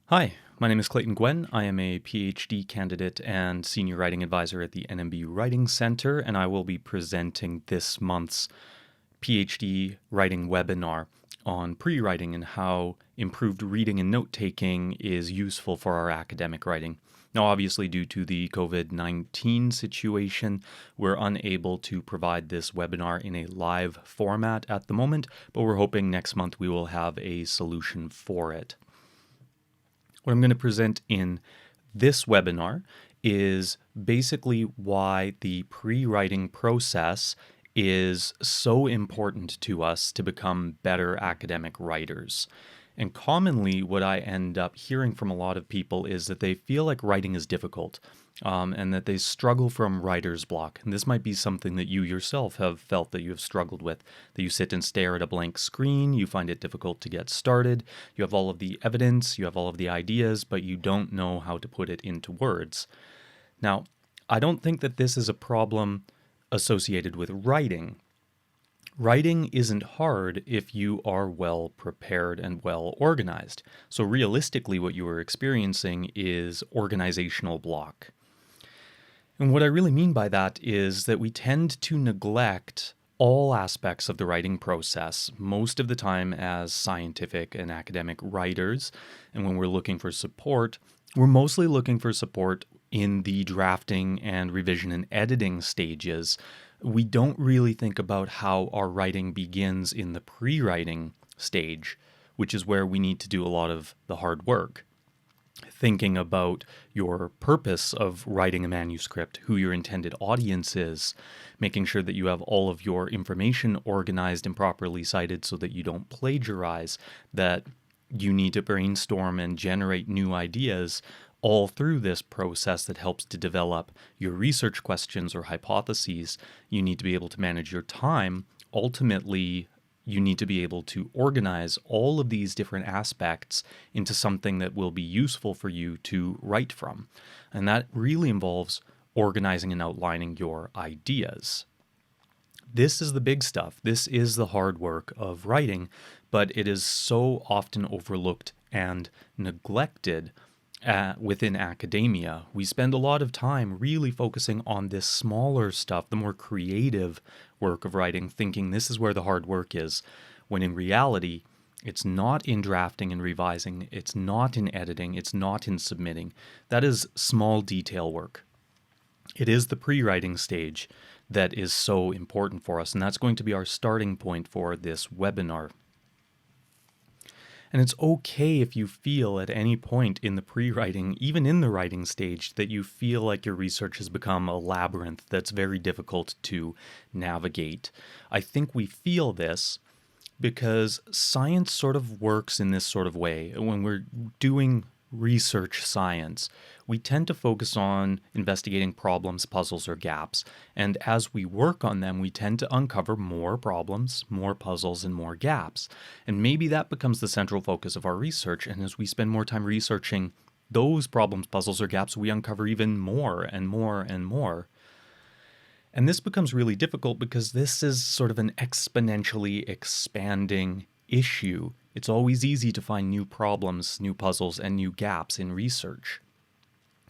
Hi, my name is Clayton Gwen. I am a Ph.D. candidate and senior writing advisor at the NMBU Writing Centre, and I will be presenting this month's Ph.D. writing webinar on pre-writing and how improved reading and note-taking is useful for our academic writing. Now, obviously, due to the COVID-19 situation, we're unable to provide this webinar in a live format at the moment, but we're hoping next month we will have a solution for it. What I'm going to present in this webinar is basically why the pre-writing process is so important to us to become better academic writers. And commonly, what I end up hearing from a lot of people is that they feel like writing is difficult and that they struggle from writer's block. And this might be something that you yourself have felt that you have struggled with, that you sit and stare at a blank screen, you find it difficult to get started, you have all of the evidence, you have all of the ideas, but you don't know how to put it into words. Now, I don't think that this is a problem associated with writing. Writing isn't hard if you are well prepared and well organized. So realistically, what you are experiencing is organizational block. And what I really mean by that is that we tend to neglect all aspects of the writing process most of the time as scientific and academic writers. And when we're looking for support, we're mostly looking for support in the drafting and revision and editing stages. We don't really think about how our writing begins in the pre-writing stage, which is where we need to do a lot of the hard work. Thinking about your purpose of writing a manuscript, who your intended audience is, making sure that you have all of your information organized and properly cited so that you don't plagiarize, that you need to brainstorm and generate new ideas all through this process that helps to develop your research questions or hypotheses. You need to be able to manage your time. Ultimately, you need to be able to organize all of these different aspects into something that will be useful for you to write from. And that really involves organizing and outlining your ideas. This is the big stuff. This is the hard work of writing, but it is so often overlooked and neglected within academia. We spend a lot of time really focusing on this smaller stuff, the more creative work of writing, thinking this is where the hard work is, when in reality, it's not in drafting and revising, it's not in editing, it's not in submitting. That is small detail work. It is the pre-writing stage that is so important for us, and that's going to be our starting point for this webinar. And it's okay if you feel at any point in the pre-writing, even in the writing stage, that you feel like your research has become a labyrinth that's very difficult to navigate. I think we feel this because science sort of works in this sort of way. When we're doing research science, we tend to focus on investigating problems, puzzles, or gaps. And as we work on them, we tend to uncover more problems, more puzzles, and more gaps. And maybe that becomes the central focus of our research. And as we spend more time researching those problems, puzzles, or gaps, we uncover even more and more and more. And this becomes really difficult because this is sort of an exponentially expanding issue. It's always easy to find new problems, new puzzles, and new gaps in research.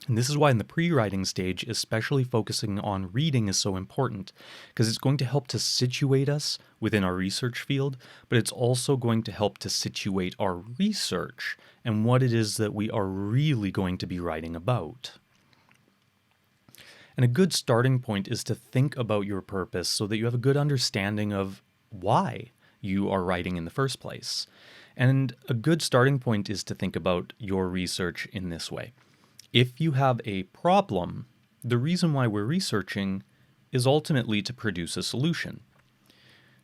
And this is why in the pre-writing stage, especially focusing on reading is so important, because it's going to help to situate us within our research field, but it's also going to help to situate our research and what it is that we are really going to be writing about. And a good starting point is to think about your purpose so that you have a good understanding of why you are writing in the first place. And a good starting point is to think about your research in this way. If you have a problem, the reason why we're researching is ultimately to produce a solution.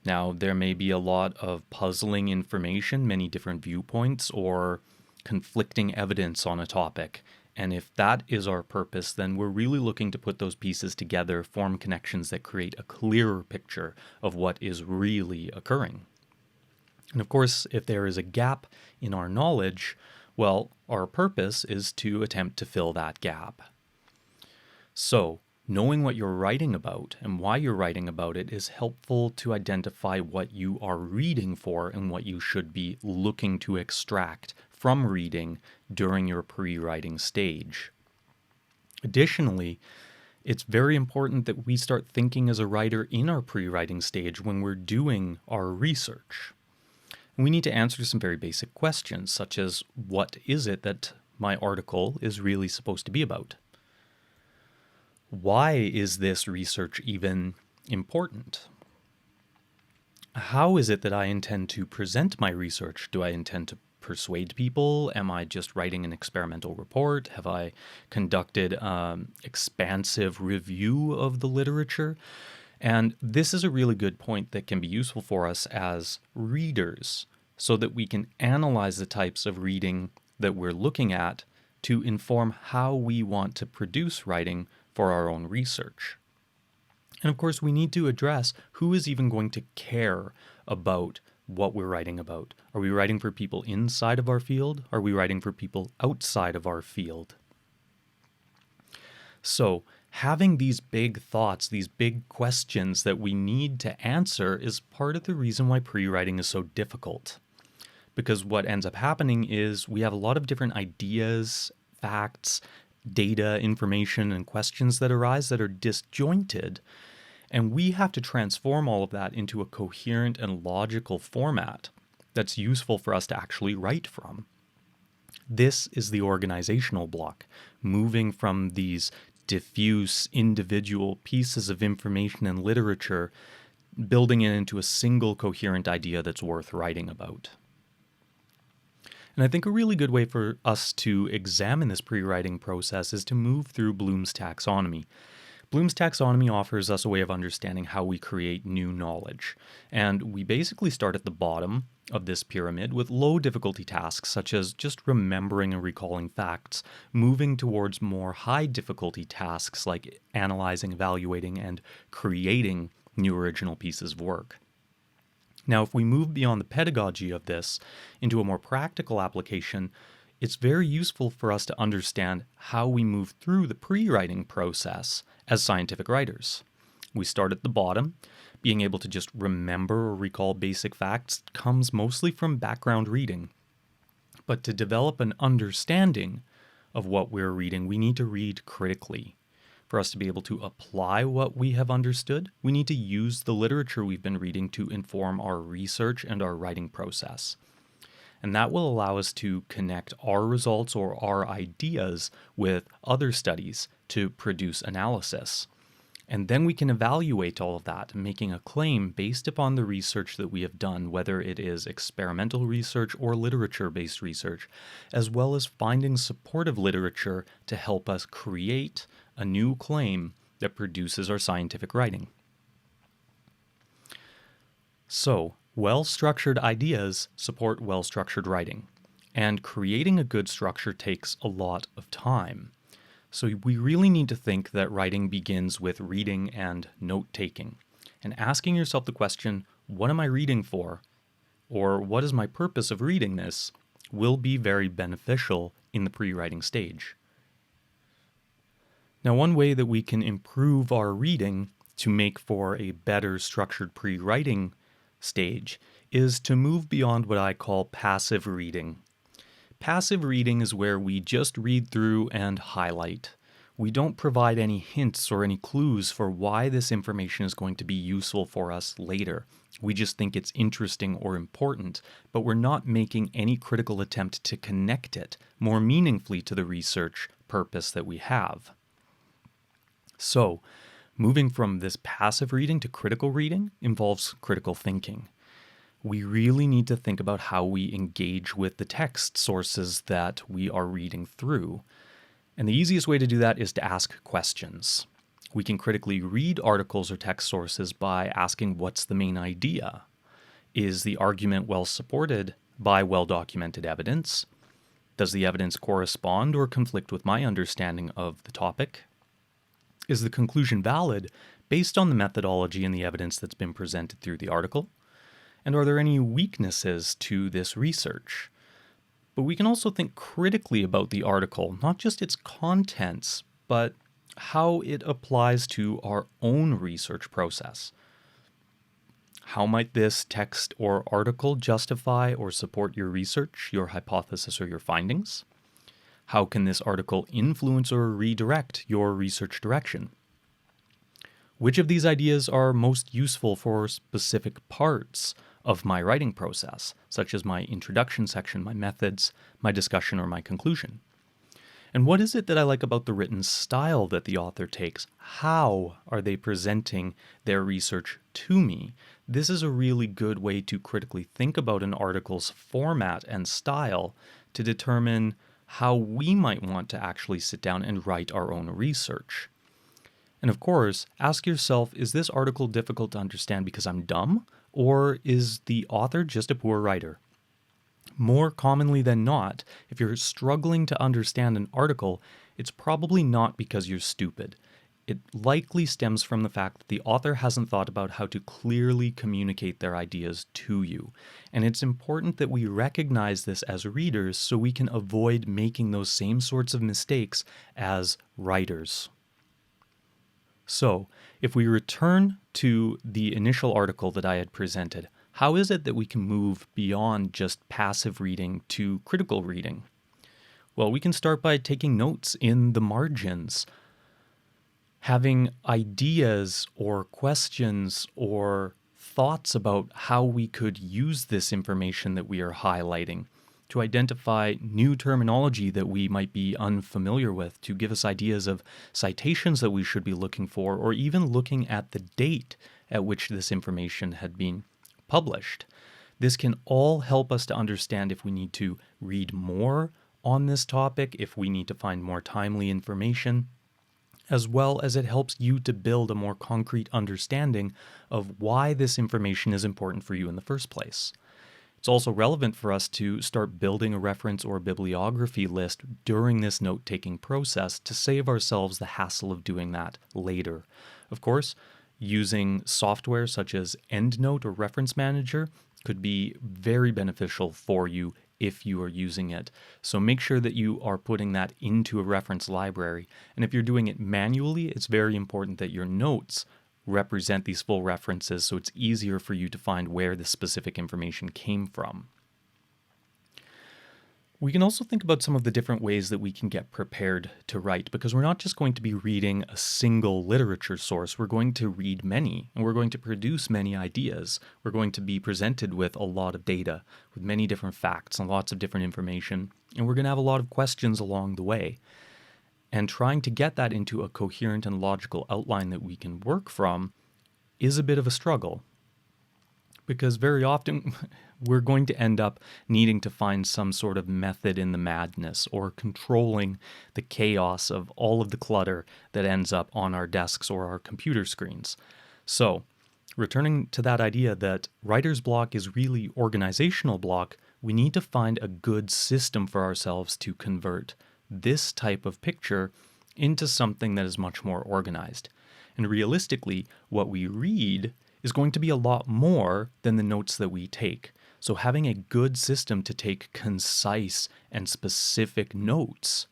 Now, there may be a lot of puzzling information, many different viewpoints, or conflicting evidence on a topic. And if that is our purpose, then we're really looking to put those pieces together, form connections that create a clearer picture of what is really occurring. And of course, if there is a gap in our knowledge, well, our purpose is to attempt to fill that gap. So, knowing what you're writing about and why you're writing about it is helpful to identify what you are reading for and what you should be looking to extract from reading during your pre-writing stage. Additionally, it's very important that we start thinking as a writer in our pre-writing stage when we're doing our research. We need to answer some very basic questions, such as, what is it that my article is really supposed to be about? Why is this research even important? How is it that I intend to present my research? Do I intend to persuade people? Am I just writing an experimental report? Have I conducted expansive review of the literature? And this is a really good point that can be useful for us as readers, so that we can analyze the types of reading that we're looking at to inform how we want to produce writing for our own research. And of course, we need to address who is even going to care about what we're writing about. Are we writing for people inside of our field? Are we writing for people outside of our field? So, having these big thoughts, these big questions that we need to answer is part of the reason why pre-writing is so difficult. Because what ends up happening is we have a lot of different ideas, facts, data, information, and questions that arise that are disjointed. And we have to transform all of that into a coherent and logical format that's useful for us to actually write from. This is the organizational block, moving from these diffuse individual pieces of information and literature, building it into a single coherent idea that's worth writing about. And I think a really good way for us to examine this pre-writing process is to move through Bloom's taxonomy. Bloom's taxonomy offers us a way of understanding how we create new knowledge. And we basically start at the bottom of this pyramid with low difficulty tasks such as just remembering and recalling facts, moving towards more high difficulty tasks like analyzing, evaluating, and creating new original pieces of work. Now, if we move beyond the pedagogy of this into a more practical application, it's very useful for us to understand how we move through the pre-writing process as scientific writers. We start at the bottom. Being able to just remember or recall basic facts comes mostly from background reading. But to develop an understanding of what we're reading, we need to read critically. For us to be able to apply what we have understood, we need to use the literature we've been reading to inform our research and our writing process. And that will allow us to connect our results or our ideas with other studies to produce analysis. And then we can evaluate all of that, making a claim based upon the research that we have done, whether it is experimental research or literature-based research, as well as finding supportive literature to help us create a new claim that produces our scientific writing. So, well-structured ideas support well-structured writing, and creating a good structure takes a lot of time. So we really need to think that writing begins with reading and note-taking, and asking yourself the question, what am I reading for? Or what is my purpose of reading this? Will be very beneficial in the pre-writing stage. Now, one way that we can improve our reading to make for a better structured pre-writing stage is to move beyond what I call passive reading. Passive reading is where we just read through and highlight. We don't provide any hints or any clues for why this information is going to be useful for us later. We just think it's interesting or important, but we're not making any critical attempt to connect it more meaningfully to the research purpose that we have. So, moving from this passive reading to critical reading involves critical thinking. We really need to think about how we engage with the text sources that we are reading through. And the easiest way to do that is to ask questions. We can critically read articles or text sources by asking, what's the main idea? Is the argument well supported by well-documented evidence? Does the evidence correspond or conflict with my understanding of the topic? Is the conclusion valid based on the methodology and the evidence that's been presented through the article? And are there any weaknesses to this research? But we can also think critically about the article, not just its contents, but how it applies to our own research process. How might this text or article justify or support your research, your hypothesis, or your findings? How can this article influence or redirect your research direction? Which of these ideas are most useful for specific parts of my writing process, such as my introduction section, my methods, my discussion, or my conclusion? And what is it that I like about the written style that the author takes? How are they presenting their research to me? This is a really good way to critically think about an article's format and style to determine how we might want to actually sit down and write our own research. And of course, ask yourself, is this article difficult to understand because I'm dumb? Or is the author just a poor writer? More commonly than not, if you're struggling to understand an article, it's probably not because you're stupid. It likely stems from the fact that the author hasn't thought about how to clearly communicate their ideas to you. And it's important that we recognize this as readers so we can avoid making those same sorts of mistakes as writers. So, if we return to the initial article that I had presented, how is it that we can move beyond just passive reading to critical reading? Well, we can start by taking notes in the margins, having ideas or questions or thoughts about how we could use this information that we are highlighting to identify new terminology that we might be unfamiliar with, to give us ideas of citations that we should be looking for, or even looking at the date at which this information had been published. This can all help us to understand if we need to read more on this topic, if we need to find more timely information, as well as it helps you to build a more concrete understanding of why this information is important for you in the first place. It's also relevant for us to start building a reference or bibliography list during this note-taking process to save ourselves the hassle of doing that later. Of course, using software such as EndNote or Reference Manager could be very beneficial for you if you are using it. So make sure that you are putting that into a reference library. And if you're doing it manually, it's very important that your notes represent these full references so it's easier for you to find where the specific information came from. We can also think about some of the different ways that we can get prepared to write, because we're not just going to be reading a single literature source, we're going to read many, and we're going to produce many ideas. We're going to be presented with a lot of data, with many different facts and lots of different information, and we're going to have a lot of questions along the way. And trying to get that into a coherent and logical outline that we can work from is a bit of a struggle, because very often we're going to end up needing to find some sort of method in the madness or controlling the chaos of all of the clutter that ends up on our desks or our computer screens. So, returning to that idea that writer's block is really organizational block, we need to find a good system for ourselves to convert this type of picture into something that is much more organized. And realistically, what we read is going to be a lot more than the notes that we take. So having a good system to take concise and specific notes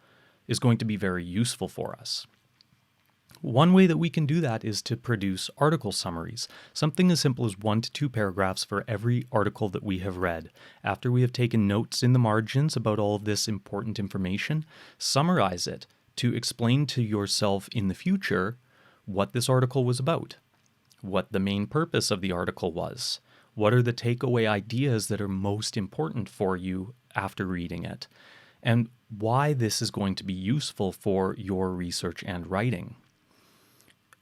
is going to be very useful for us. One way that we can do that is to produce article summaries, something as simple as 1 to 2 paragraphs for every article that we have read. After we have taken notes in the margins about all of this important information, summarize it to explain to yourself in the future what this article was about, what the main purpose of the article was, what are the takeaway ideas that are most important for you after reading it, and why this is going to be useful for your research and writing.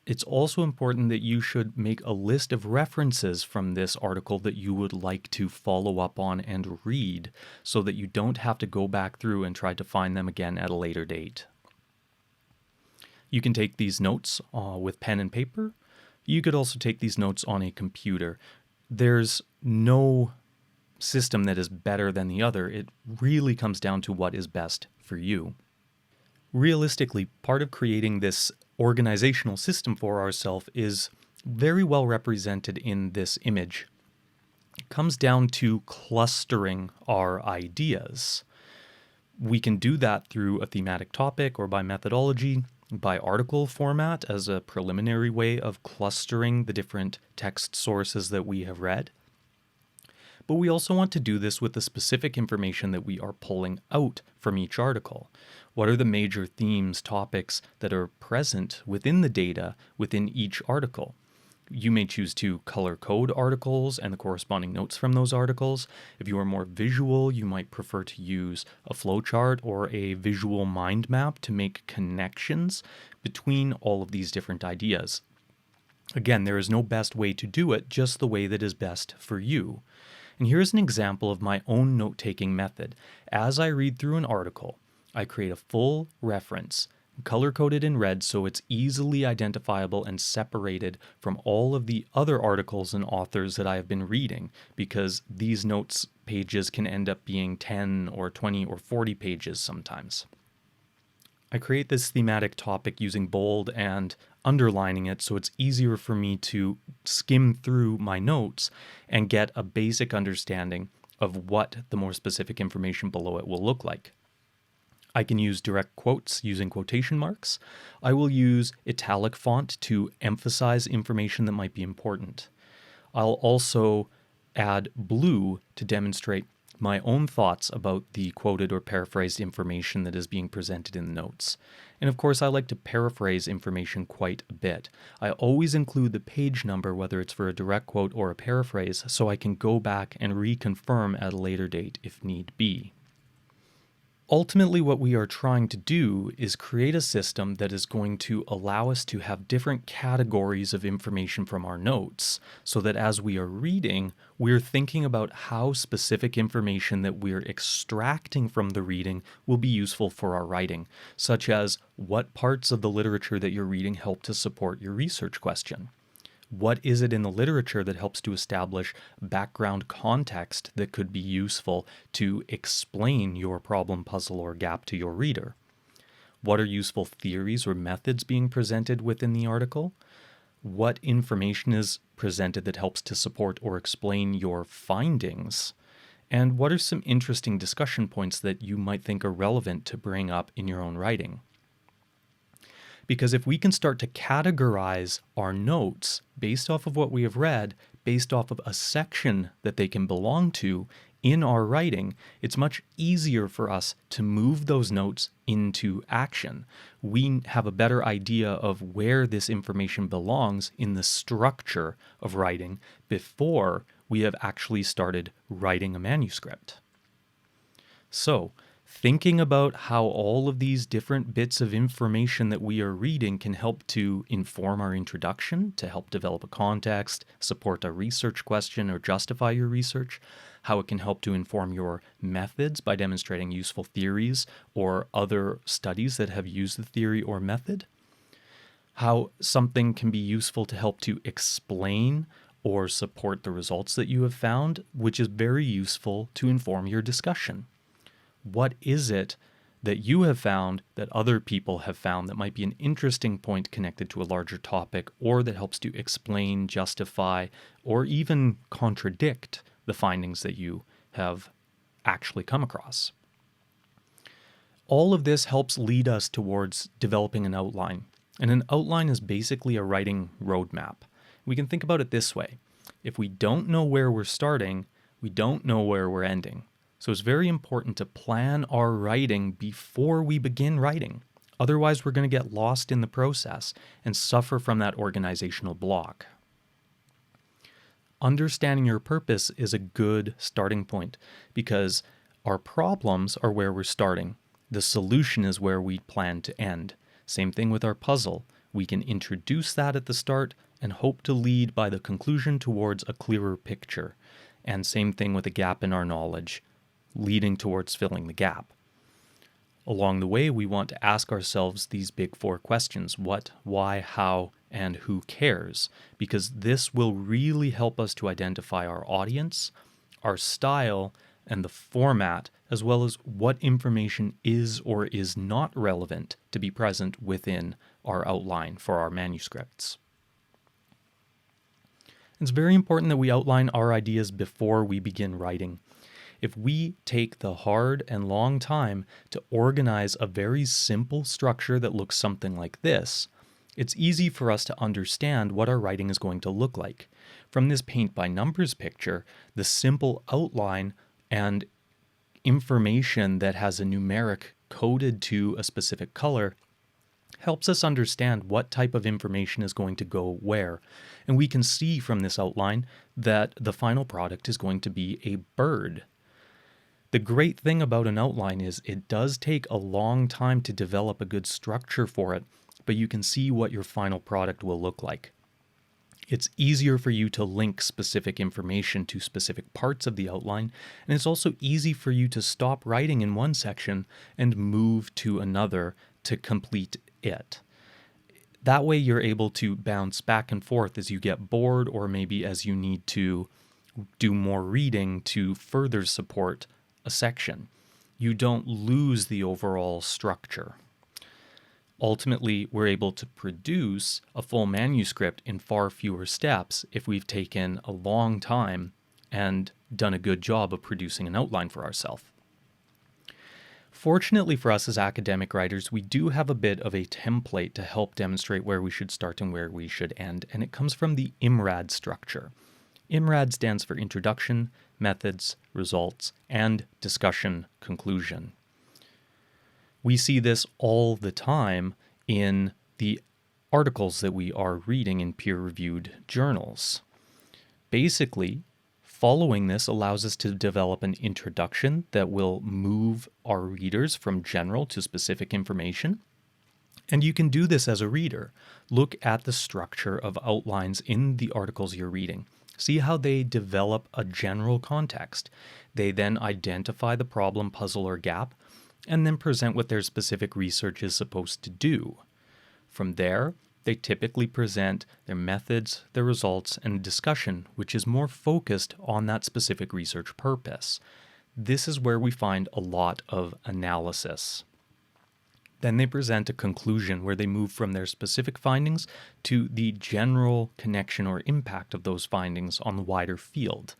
It's also important that you should make a list of references from this article that you would like to follow up on and read so that you don't have to go back through and try to find them again at a later date. You can take these notes with pen and paper. You could also take these notes on a computer. There's no system that is better than the other. It really comes down to what is best for you. Realistically, part of creating this organizational system for ourselves is very well represented in this image. It comes down to clustering our ideas. We can do that through a thematic topic or by methodology. by article format as a preliminary way of clustering the different text sources that we have read. But we also want to do this with the specific information that we are pulling out from each article. What are the major themes, topics that are present within the data within each article? You may choose to color code articles and the corresponding notes from those articles. If you are more visual, you might prefer to use a flowchart or a visual mind map to make connections between all of these different ideas. Again, there is no best way to do it, just the way that is best for you. And here's an example of my own note-taking method. As I read through an article, I create a full reference, color-coded in red so it's easily identifiable and separated from all of the other articles and authors that I have been reading, because these notes pages can end up being 10 or 20 or 40 pages sometimes. I create this thematic topic using bold and underlining it so it's easier for me to skim through my notes and get a basic understanding of what the more specific information below it will look like. I can use direct quotes using quotation marks. I will use italic font to emphasize information that might be important. I'll also add blue to demonstrate my own thoughts about the quoted or paraphrased information that is being presented in the notes. And of course, I like to paraphrase information quite a bit. I always include the page number, whether it's for a direct quote or a paraphrase, so I can go back and reconfirm at a later date if need be. Ultimately, what we are trying to do is create a system that is going to allow us to have different categories of information from our notes, so that as we are reading, we're thinking about how specific information that we're extracting from the reading will be useful for our writing, such as what parts of the literature that you're reading help to support your research question. What is it in the literature that helps to establish background context that could be useful to explain your problem, puzzle, or gap to your reader? What are useful theories or methods being presented within the article? What information is presented that helps to support or explain your findings? And what are some interesting discussion points that you might think are relevant to bring up in your own writing? Because if we can start to categorize our notes based off of what we have read, based off of a section that they can belong to in our writing, it's much easier for us to move those notes into action. We have a better idea of where this information belongs in the structure of writing before we have actually started writing a manuscript. So, thinking about how all of these different bits of information that we are reading can help to inform our introduction, to help develop a context, support a research question, or justify your research, how it can help to inform your methods by demonstrating useful theories or other studies that have used the theory or method, how something can be useful to help to explain or support the results that you have found, which is very useful to inform your discussion. What is it that you have found that other people have found that might be an interesting point connected to a larger topic, or that helps to explain, justify, or even contradict the findings that you have actually come across? All of this helps lead us towards developing an outline. And an outline is basically a writing roadmap. We can think about it this way. If we don't know where we're starting, we don't know where we're ending. So it's very important to plan our writing before we begin writing. Otherwise, we're going to get lost in the process and suffer from that organizational block. Understanding your purpose is a good starting point because our problems are where we're starting. The solution is where we plan to end. Same thing with our puzzle. We can introduce that at the start and hope to lead by the conclusion towards a clearer picture. And same thing with a gap in our knowledge, leading towards filling the gap. Along the way, we want to ask ourselves these big four questions: what, why, how, and who cares? Because this will really help us to identify our audience, our style, and the format, as well as what information is or is not relevant to be present within our outline for our manuscripts. It's very important that we outline our ideas before we begin writing. If we take the hard and long time to organize a very simple structure that looks something like this, it's easy for us to understand what our writing is going to look like. From this paint by numbers picture, the simple outline and information that has a numeric coded to a specific color helps us understand what type of information is going to go where. And we can see from this outline that the final product is going to be a bird. The great thing about an outline is it does take a long time to develop a good structure for it, but you can see what your final product will look like. It's easier for you to link specific information to specific parts of the outline, and it's also easy for you to stop writing in one section and move to another to complete it. That way you're able to bounce back and forth as you get bored, or maybe as you need to do more reading to further support a section. You don't lose the overall structure. Ultimately, we're able to produce a full manuscript in far fewer steps if we've taken a long time and done a good job of producing an outline for ourselves. Fortunately for us as academic writers, we do have a bit of a template to help demonstrate where we should start and where we should end, and it comes from the IMRAD structure. IMRAD stands for Introduction, Methods, Results, and Discussion, Conclusion. We see this all the time in the articles that we are reading in peer-reviewed journals. Basically, following this allows us to develop an introduction that will move our readers from general to specific information. And you can do this as a reader. Look at the structure of outlines in the articles you're reading. See how they develop a general context. They then identify the problem, puzzle, or gap, and then present what their specific research is supposed to do. From there, they typically present their methods, their results, and discussion, which is more focused on that specific research purpose. This is where we find a lot of analysis. Then they present a conclusion where they move from their specific findings to the general connection or impact of those findings on the wider field.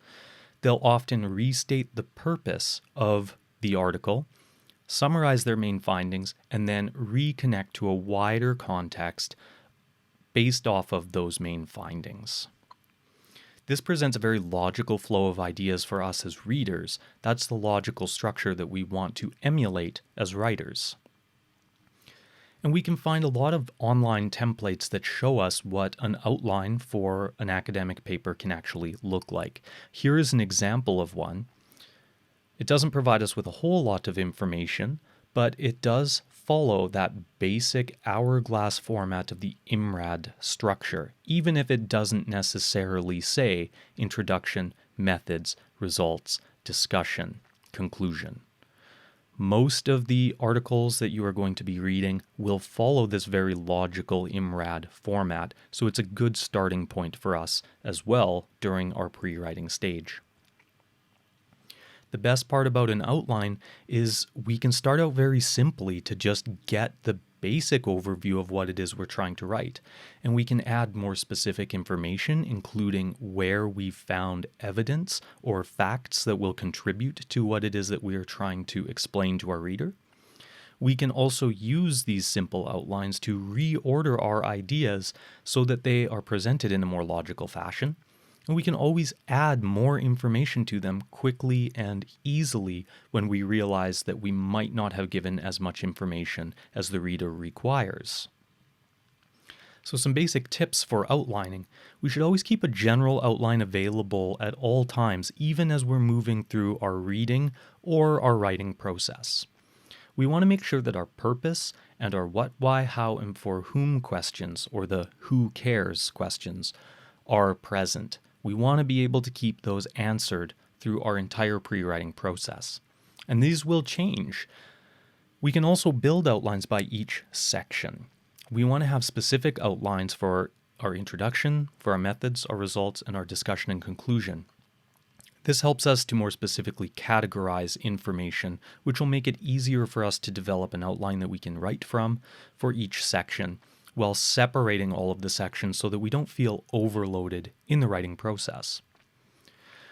They'll often restate the purpose of the article, summarize their main findings, and then reconnect to a wider context based off of those main findings. This presents a very logical flow of ideas for us as readers. That's the logical structure that we want to emulate as writers. And we can find a lot of online templates that show us what an outline for an academic paper can actually look like. Here is an example of one. It doesn't provide us with a whole lot of information, but it does follow that basic hourglass format of the IMRAD structure, even if it doesn't necessarily say introduction, methods, results, discussion, conclusion. Most of the articles that you are going to be reading will follow this very logical IMRAD format, so it's a good starting point for us as well during our pre-writing stage. The best part about an outline is we can start out very simply to just get the basic overview of what it is we're trying to write. And we can add more specific information, including where we've found evidence or facts that will contribute to what it is that we are trying to explain to our reader. We can also use these simple outlines to reorder our ideas so that they are presented in a more logical fashion. And we can always add more information to them quickly and easily when we realize that we might not have given as much information as the reader requires. So some basic tips for outlining. We should always keep a general outline available at all times, even as we're moving through our reading or our writing process. We want to make sure that our purpose and our what, why, how, and for whom questions, or the who cares questions, are present. We want to be able to keep those answered through our entire pre-writing process. And these will change. We can also build outlines by each section. We want to have specific outlines for our introduction, for our methods, our results, and our discussion and conclusion. This helps us to more specifically categorize information, which will make it easier for us to develop an outline that we can write from for each section, while separating all of the sections so that we don't feel overloaded in the writing process.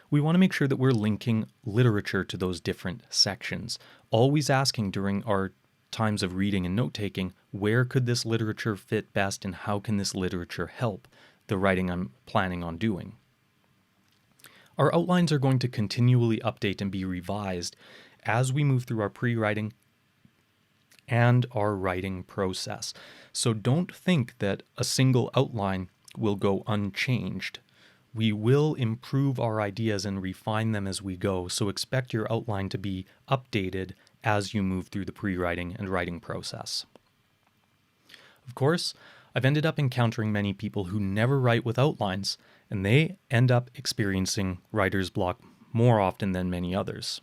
we want to make sure that we're linking literature to those different sections, always asking during our times of reading and note-taking, where could this literature fit best and how can this literature help the writing I'm planning on doing? Our outlines are going to continually update and be revised as we move through our pre-writing and our writing process. So don't think that a single outline will go unchanged. We will improve our ideas and refine them as we go, so expect your outline to be updated as you move through the pre-writing and writing process. Of course, I've ended up encountering many people who never write with outlines, and they end up experiencing writer's block more often than many others.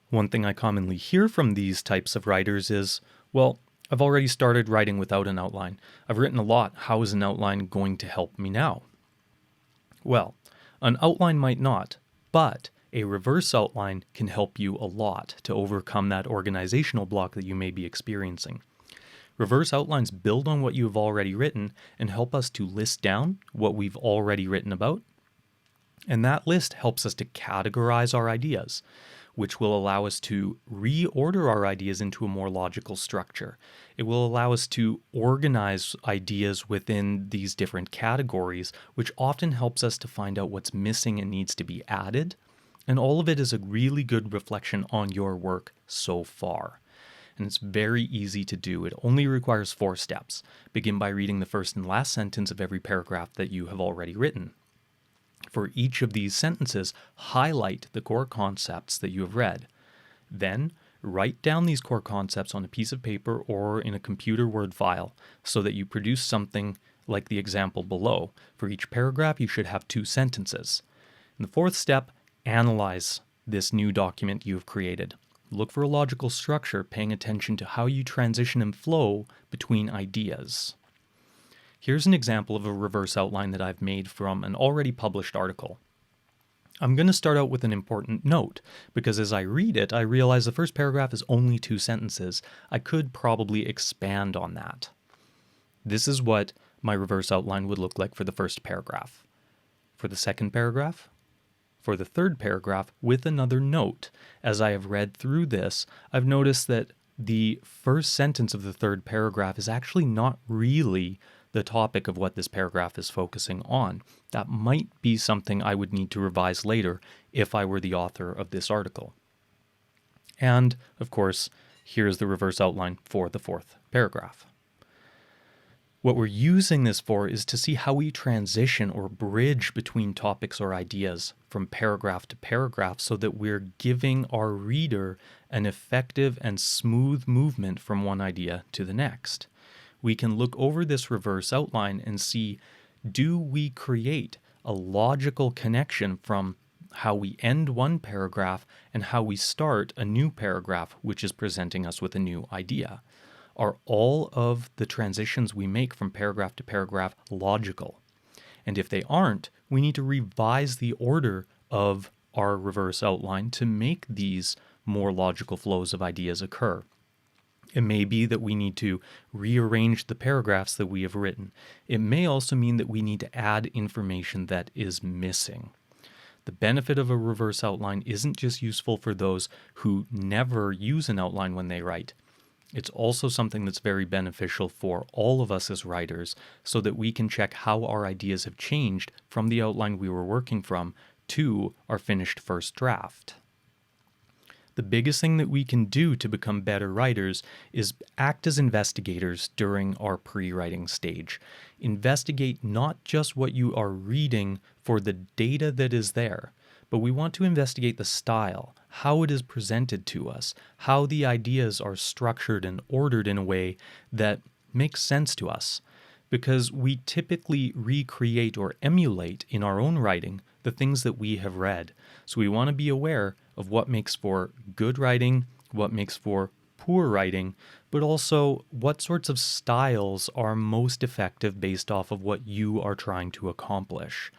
One thing I commonly hear from these types of writers is, well, I've already started writing without an outline. I've written a lot. How is an outline going to help me now? Well, an outline might not, but a reverse outline can help you a lot to overcome that organizational block that you may be experiencing. Reverse outlines build on what you have already written and help us to list down what we've already written about. And that list helps us to categorize our ideas, which will allow us to reorder our ideas into a more logical structure. It will allow us to organize ideas within these different categories, which often helps us to find out what's missing and needs to be added. And all of it is a really good reflection on your work so far. And it's very easy to do. It only requires 4 steps. Begin by reading the first and last sentence of every paragraph that you have already written. For each of these sentences, highlight the core concepts that you have read. Then, write down these core concepts on a piece of paper or in a computer Word file so that you produce something like the example below. For each paragraph, you should have 2 sentences. In the 4th step, analyze this new document you have created. Look for a logical structure, paying attention to how you transition and flow between ideas. Here's an example of a reverse outline that I've made from an already published article. I'm going to start out with an important note, because as I read it, I realize the first paragraph is only 2 sentences. I could probably expand on that. This is what my reverse outline would look like for the first paragraph. For the second paragraph, for the third paragraph, with another note. As I have read through this, I've noticed that the first sentence of the third paragraph is actually not really the topic of what this paragraph is focusing on. That might be something I would need to revise later if I were the author of this article. And, of course, here's the reverse outline for the 4th paragraph. What we're using this for is to see how we transition or bridge between topics or ideas from paragraph to paragraph so that we're giving our reader an effective and smooth movement from one idea to the next. We can look over this reverse outline and see, do we create a logical connection from how we end one paragraph and how we start a new paragraph, which is presenting us with a new idea? Are all of the transitions we make from paragraph to paragraph logical? And if they aren't, we need to revise the order of our reverse outline to make these more logical flows of ideas occur. It may be that we need to rearrange the paragraphs that we have written. It may also mean that we need to add information that is missing. The benefit of a reverse outline isn't just useful for those who never use an outline when they write. It's also something that's very beneficial for all of us as writers so that we can check how our ideas have changed from the outline we were working from to our finished first draft. The biggest thing that we can do to become better writers is act as investigators during our pre-writing stage. Investigate not just what you are reading for the data that is there, but we want to investigate the style, how it is presented to us, how the ideas are structured and ordered in a way that makes sense to us. Because we typically recreate or emulate in our own writing the things that we have read. So we want to be aware of what makes for good writing, what makes for poor writing, but also what sorts of styles are most effective based off of what you are trying to accomplish.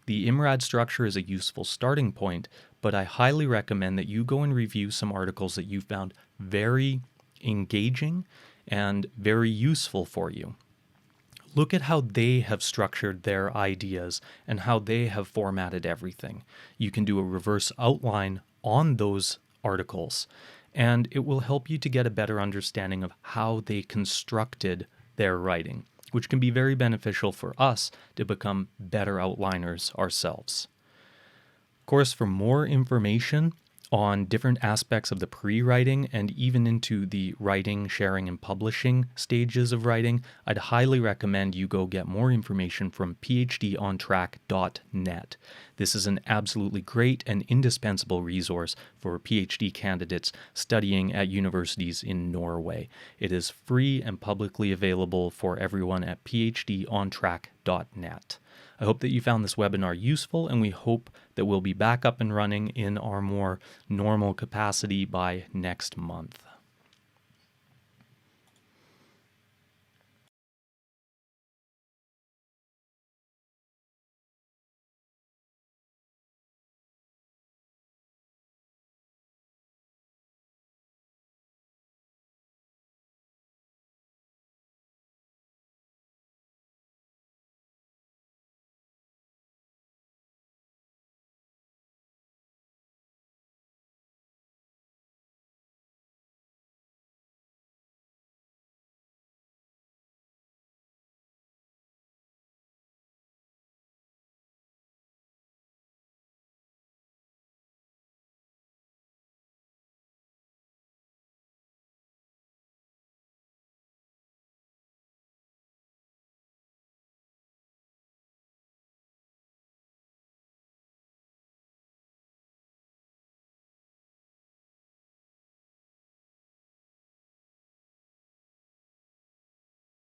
The IMRAD structure is a useful starting point, but I highly recommend that you go and review some articles that you found very engaging and very useful for you. look at how they have structured their ideas and how they have formatted everything. You can do a reverse outline on those articles, and it will help you to get a better understanding of how they constructed their writing, which can be very beneficial for us to become better outliners ourselves. Of course, for more information on different aspects of the pre-writing and even into the writing, sharing, and publishing stages of writing, I'd highly recommend you go get more information from phdontrack.net. This is an absolutely great and indispensable resource for PhD candidates studying at universities in Norway. It is free and publicly available for everyone at phdontrack.net. I hope that you found this webinar useful, and we hope that we'll be back up and running in our more normal capacity by next month.